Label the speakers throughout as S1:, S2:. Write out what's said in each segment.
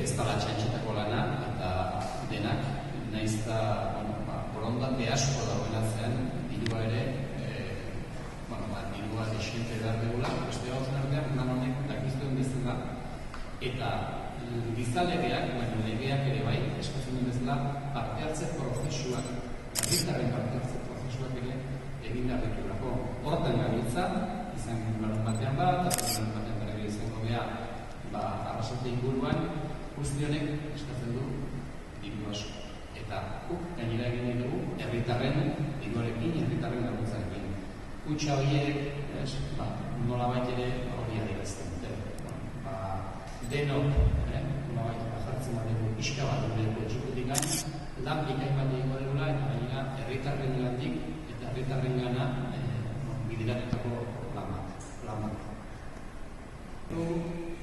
S1: ez dala txantxetako lana, eta denak, nahiz eta borondate asko dagoen atzean, dirua ere, dirua desiente behar dugula, beste gauzen artean, lan honek dakiztuen bezala, eta gizalegeak, legeak ere bai, eskatzen duen bezala, parte hartze prozesuak, herritarren parte hartze prozesuak ere egin behar ditulako. Hortan gabiltza, izan larun batean bat, larun batean berri izango geha, arrasote inguruan, guzti honek eskatzen du diru asko. Eta gainera egin dugu, herritarren diruarekin, herritarren laguntzarekin. Kutxa horiek, nola bait ere hori adierazten dute. Denok, nola bait jartzen badugu, pixka bat dugu txikutik gain, lan bikain bat egingo dugula, eta gainera herritarren gandik eta herritarren gana bideratutako lan bat.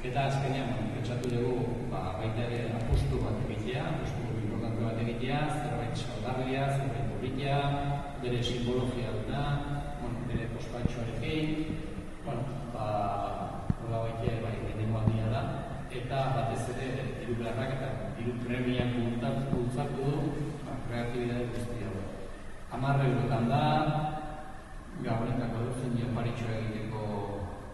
S1: Eta azkenean, pentsatu dugu, baita ere apustu bat egitea, apustu importante bat egitea, zerbait salgarria, zerbait horrikia, bere simbologia duna, bere pospatxoarekin, hola baitea lehenengo aldia da, eta batez ere diru beharrak eta diru premiak bultzatu du kreatibidade guztia. 10 eurotan da, gabonetako duzen joparitxoa egiteko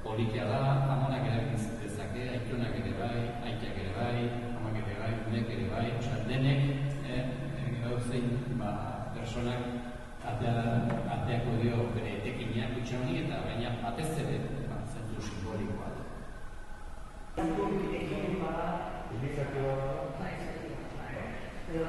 S1: polikia da, amonak erabiltzen dezake, aitonak ere bai, aitak ere bai, amak ere bai, unek ere bai, denek gauzein personak ateako dio bere etekineak kutxa honi eta baina batez ere zentru simbolikoa da. Edo